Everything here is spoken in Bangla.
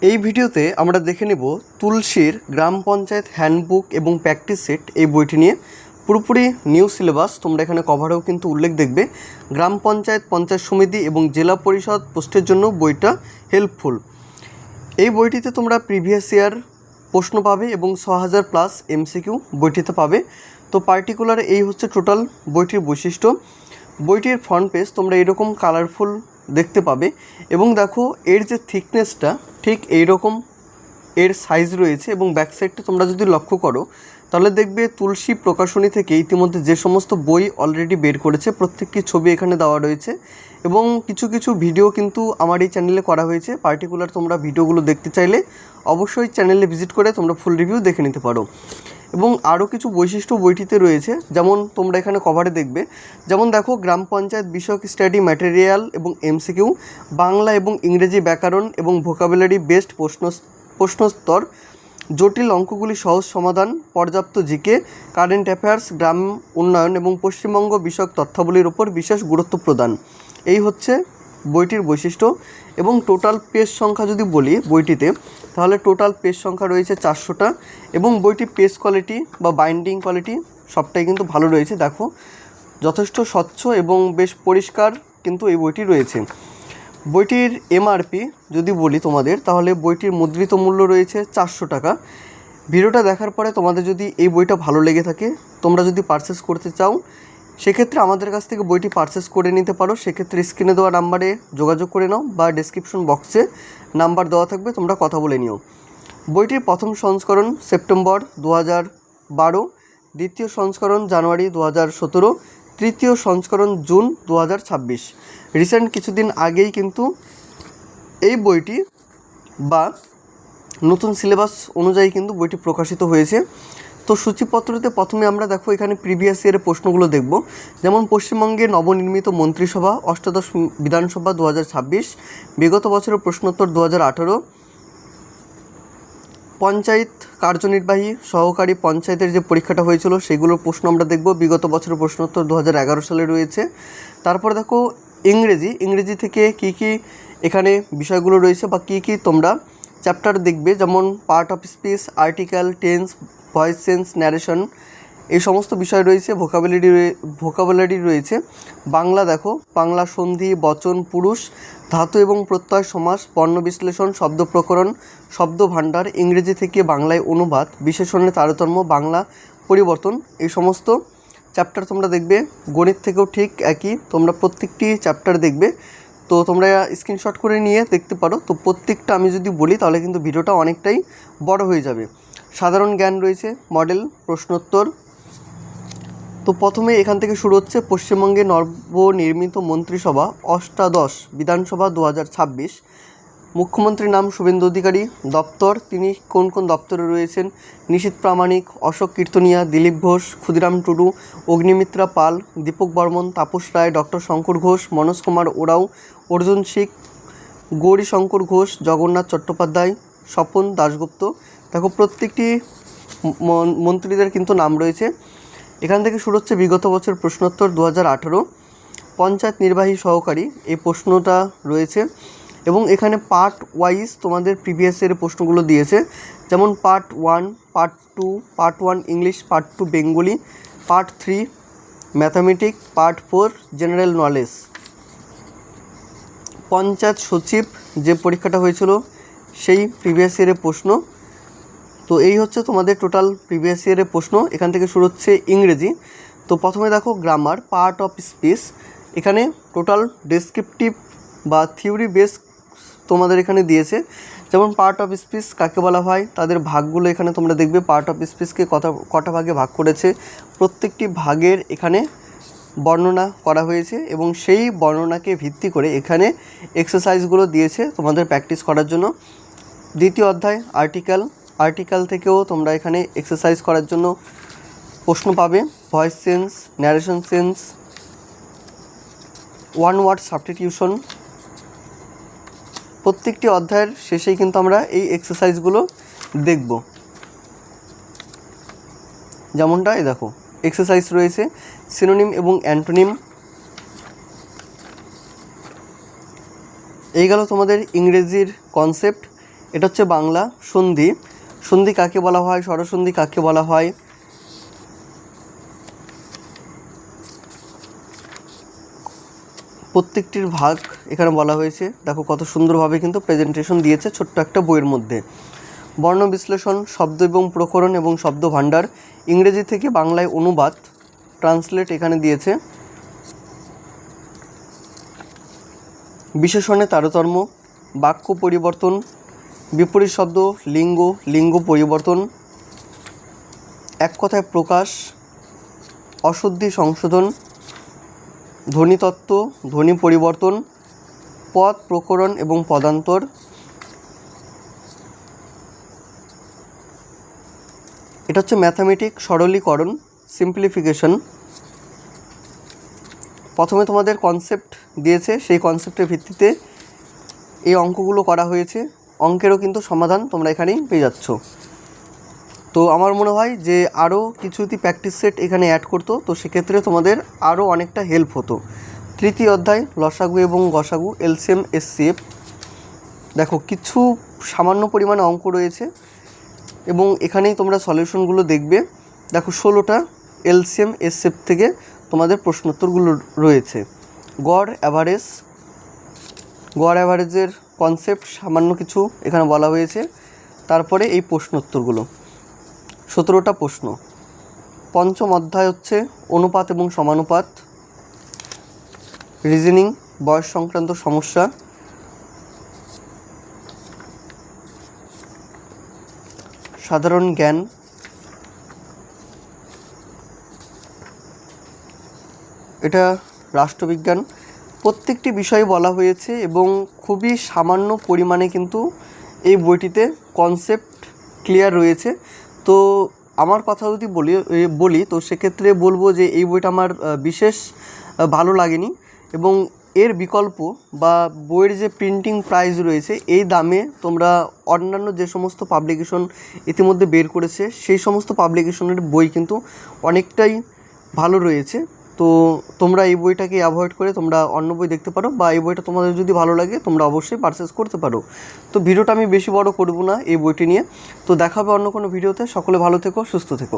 এই ভিডিওতে আমরা দেখে নেব তুলসীর গ্রাম পঞ্চায়েত হ্যান্ডবুক এবং প্র্যাকটিস সেট এই বইটি নিয়ে। পুরোপুরি নিউ সিলেবাস তোমরা এখানে কভারেও কিন্তু উল্লেখ দেখবে। গ্রাম পঞ্চায়েত, পঞ্চায়েত সমিতি এবং জেলা পরিষদ পোস্টের জন্য বইটা হেল্পফুল। এই বইটিতে তোমরা প্রিভিয়াস ইয়ার প্রশ্ন পাবে এবং 6000+ এমসিকিউ বইটিতে পাবে। তো পার্টিকুলার এই হচ্ছে টোটাল বইটির বৈশিষ্ট্য। বইটির ফ্রন্ট পেজ তোমরা এরকম কালারফুল দেখতে পাবে এবং দেখো এর যে থিকনেসটা ঠিক এইরকম এর সাইজ রয়েছে এবং ব্যাক সাইডটা তোমরা যদি লক্ষ্য করো তাহলে দেখবে তুলসী প্রকাশনী থেকে ইতিমধ্যে যে সমস্ত বই অলরেডি বের করেছে প্রত্যেকটি ছবি এখানে দেওয়া রয়েছে এবং কিছু কিছু ভিডিও কিন্তু আমার এই চ্যানেলে করা হয়েছে। পার্টিকুলার তোমরা ভিডিওগুলো দেখতে চাইলে অবশ্যই চ্যানেলে ভিজিট করে তোমরা ফুল রিভিউ দেখে নিতে পারো। এবং আরও কিছু বৈশিষ্ট্য বইটিতে রয়েছে, যেমন তোমরা এখানে কভারে দেখবে। যেমন দেখো গ্রাম পঞ্চায়েত বিষয়ক স্টাডি ম্যাটেরিয়াল এবং এমসিকিউ, বাংলা এবং ইংরেজি ব্যাকরণ এবং ভোকাবুলারি বেসড প্রশ্নোত্তর, জটিল অঙ্কগুলি সহজ সমাধান, পর্যাপ্ত জিকে, কারেন্ট অ্যাফেয়ার্স, গ্রাম উন্নয়ন এবং পশ্চিমবঙ্গ বিষয়ক তথ্যাবলীর ওপর বিশেষ গুরুত্ব প্রদান। এই হচ্ছে বইটির বৈশিষ্ট্য। এবং টোটাল পেজ সংখ্যা যদি বলি বইটিতে, তাহলে টোটাল পেজ সংখ্যা রয়েছে 400টা এবং বইটি পেজ কোয়ালিটি বা বাইন্ডিং কোয়ালিটি সবটাই কিন্তু ভালো রয়েছে। দেখো যথেষ্ট স্বচ্ছ এবং বেশ পরিষ্কার কিন্তু এই বইটি রয়েছে। বইটির এমআরপি যদি বলি তোমাদের, তাহলে বইটির মুদ্রিত মূল্য রয়েছে 400 টাকা। ভিডিওটা দেখার পরে তোমাদের যদি এই বইটা ভালো লেগে থাকে, তোমরা যদি পারচেস করতে চাও, সেক্ষেত্রে আমাদের কাছ থেকে বইটি পারচেস করে নিতে পারো। সেক্ষেত্রে স্ক্রিনে দেওয়া নাম্বারে যোগাযোগ করে নাও বা ডেসক্রিপশন বক্সে নাম্বার দেওয়া থাকবে, তোমরা কথা বলে নিও। বইটির প্রথম সংস্করণ সেপ্টেম্বর 2012, দ্বিতীয় সংস্করণ জানুয়ারি 2017, তৃতীয় সংস্করণ জুন 2026। রিসেন্ট কিছুদিন আগেই কিন্তু এই বইটি বা নতুন সিলেবাস অনুযায়ী কিন্তু বইটি প্রকাশিত হয়েছে। তো সূচিপত্রতে প্রথমে আমরা দেখো এখানে প্রিভিয়াস ইয়ারের প্রশ্নগুলো দেখব। যেমন পশ্চিমবঙ্গে নবনির্মিত মন্ত্রিসভা, অষ্টাদশ বিধানসভা 2026, বিগত বছরের প্রশ্নোত্তর 2018, পঞ্চায়েত কার্যনির্বাহী সহকারী পঞ্চায়েতের যে পরীক্ষাটা হয়েছিল সেগুলোর প্রশ্ন আমরা দেখব। বিগত বছরের প্রশ্নোত্তর 2011 সালে রয়েছে। তারপর দেখো ইংরেজি থেকে কি কি এখানে বিষয়গুলো রয়েছে বা কি কি তোমরা চ্যাপ্টার দেখবে, যেমন part of speech, article, tense, voice change, narration, এই সমস্ত বিষয় রয়েছে। ভোকাবুলারি রয়েছে। বাংলা দেখো বাংলা সন্ধি, বচন, পুরুষ, ধাতু এবং প্রত্যয়, সমাস, বর্ণ বিশ্লেষণ, শব্দ প্রকরণ, শব্দ ভাণ্ডার, ইংরেজি থেকে বাংলায় অনুবাদ, বিশেষণের তারতম্য, বাংলা পরিবর্তন, এই সমস্ত চ্যাপ্টার তোমরা দেখবে। গণিত থেকেও ঠিক একই, তোমরা প্রত্যেকটি চ্যাপ্টার দেখবে। তো তোমরা স্ক্রিনশট করে নিয়ে দেখতে পারো। তো প্রত্যেকটা আমি যদি বলি তাহলে কিন্তু ভিডিওটা অনেকটাই বড় হয়ে যাবে। সাধারণ জ্ঞান রয়েছে, মডেল প্রশ্নোত্তর। তো প্রথমে এখান থেকে শুরু হচ্ছে পশ্চিমবঙ্গে নবনির্মিত মন্ত্রিসভা, অষ্টাদশ বিধানসভা 2026, মুখ্যমন্ত্রীর নাম শুভেন্দু অধিকারী, দপ্তর তিনি কোন কোন দপ্তরে রয়েছেন, নিশীথ প্রামাণিক, অশোক কীর্তনিয়া, দিলীপ ঘোষ, ক্ষুদিরাম টুডু, অগ্নিমিত্রা পাল, দীপক বর্মন, তাপস রায়, ডক্টর শঙ্কর ঘোষ, মনোজ কুমার ওরাও, অর্জুন সিং, গৌরী শঙ্কর ঘোষ, জগন্নাথ চট্টোপাধ্যায়, স্বপন দাশগুপ্ত। দেখো প্রত্যেকটি মন্ত্রীদের কিন্তু নাম রয়েছে। এখান থেকে শুরু হচ্ছে বিগত বছর প্রশ্নোত্তর 2018, পঞ্চায়েত নির্বাহী সহকারী, এই প্রশ্নটা রয়েছে। এবং এখানে পার্ট ওয়াইজ তোমাদের প্রিভিয়াস ইয়ারের প্রশ্নগুলো দিয়েছে, যেমন part 1, part 2, part 1 English, part 2 Bengali, part 3 mathematics, part 4 general knowledge. Panchayat সচিব যে পরীক্ষাটা হয়েছিল সেই প্রিভিয়াস ইয়ারের প্রশ্ন। তো এই হচ্ছে তোমাদের টোটাল প্রিভিয়াস ইয়ারের প্রশ্ন। এখান থেকে শুরু হচ্ছে ইংরেজি। তো প্রথমে দেখো গ্রামার, পার্ট অফ স্পিচ, এখানে টোটাল ডেসক্রিপটিভ বা থিওরি বেস তোমাদের এখানে দিয়েছে। যেমন পার্ট অফ স্পিচ কাকে বলা হয়, তাদের ভাগগুলো এখানে তোমরা দেখবে। পার্ট অফ স্পিচকে কটা ভাগে ভাগ করেছে, প্রত্যেকটি ভাগের এখানে বর্ণনা করা হয়েছে এবং সেই বর্ণনাকে ভিত্তি করে এখানে এক্সারসাইজগুলো দিয়েছে তোমাদের প্র্যাকটিস করার জন্য। দ্বিতীয় অধ্যায় আর্টিকেল থেকেও তোমরা এখানে এক্সারসাইজ করার জন্য প্রশ্ন পাবে। Voice change, narration change, one word substitution, প্রত্যেকটি অধ্যায়ের শেষেই কিন্তু আমরা এই এক্সারসাইজগুলো দেখব। যেমনটা এই দেখো এক্সারসাইজ রয়েছে, সিনোনিম এবং অ্যান্টোনিম। এই গেল তোমাদের ইংরেজির কনসেপ্ট। এটা হচ্ছে বাংলা সন্ধি। সন্ধি কাকে বলা হয়, স্বরসন্ধি কাকে বলা হয়, প্রত্যেকটির ভাগ এখানে বলা হয়েছে। দেখো কত সুন্দরভাবে কিন্তু প্রেজেন্টেশন দিয়েছে ছোট্ট একটা বইয়ের মধ্যে। বর্ণ বিশ্লেষণ, শব্দ এবং প্রকরণ এবং শব্দ ভাণ্ডার, ইংরেজি থেকে বাংলায় অনুবাদ, ট্রান্সলেট এখানে দিয়েছে। বিশেষণে তারতম্য, বাক্য পরিবর্তন, বিপরীত শব্দ, লিঙ্গ, লিঙ্গ পরিবর্তন, এক কথায় প্রকাশ, অশুদ্ধি সংশোধন, ধ্বনিতত্ত্ব, ধ্বনি পরিবর্তন, পদ প্রকরণ এবং পদান্তর, এটা হচ্ছে ম্যাথামেটিক, সরলীকরণ, সিম্পলিফিকেশন। প্রথমে তোমাদের কনসেপ্ট দিয়েছে, সেই কনসেপ্টের ভিত্তিতে এই অঙ্কগুলো করা হয়েছে। অঙ্কেরও কিন্তু সমাধান তোমরা এখানেই পেয়ে যাচ্ছ। তো আমার মনে হয় যে আরও কিছু যদি প্র্যাকটিস সেট এখানে অ্যাড করতো তো সেক্ষেত্রে তোমাদের আরও অনেকটা হেল্প হতো। তৃতীয় অধ্যায় লসাগু এবং গসাগু, এলসিএম এসসিএফ। দেখো কিছু সামান্য পরিমাণে অঙ্ক রয়েছে এবং এখানেই তোমরা সলিউশনগুলো দেখবে। দেখো 16টা এলসিএম এসসিএফ থেকে তোমাদের প্রশ্নোত্তরগুলো রয়েছে। গড় অ্যাভারেজ, গড় অ্যাভারেজের কনসেপ্ট সামান্য কিছু এখানে বলা হয়েছে। তারপরে এই প্রশ্নোত্তরগুলো 17টা প্রশ্ন। পঞ্চম অধ্যায় হচ্ছে অনুপাত এবং সমানুপাত, রিজনিং, বয়স সংক্রান্ত সমস্যা, সাধারণ জ্ঞান, এটা রাষ্ট্রবিজ্ঞান। প্রত্যেকটি বিষয় বলা হয়েছে এবং খুবই সামান্য পরিমাণে কিন্তু এই বইটিতে কনসেপ্ট ক্লিয়ার রয়েছে। তো আমার কথা যদি বলি তো সেক্ষেত্রে বলবো যে এই বইটা আমার বিশেষ ভালো লাগেনি এবং এর বিকল্প বা বইয়ের যে প্রিন্টিং প্রাইস রয়েছে এই দামে তোমরা অন্যান্য যে সমস্ত পাবলিকেশন ইতিমধ্যে বের করেছে সেই সমস্ত পাবলিকেশনের বই কিন্তু অনেকটাই ভালো রয়েছে। তো তোমরা এই বইটাকে অ্যাভয়েড করে তোমরা অন্য বই দেখতে পারো বা এই বইটা তোমাদের যদি ভালো লাগে তোমরা অবশ্যই পারচেস করতে পারো। তো ভিডিওটা আমি বেশি বড় করব না এই বইটি নিয়ে। তো দেখা হবে অন্য কোনো ভিডিওতে। সকলে ভালো থেকো, সুস্থ থেকো।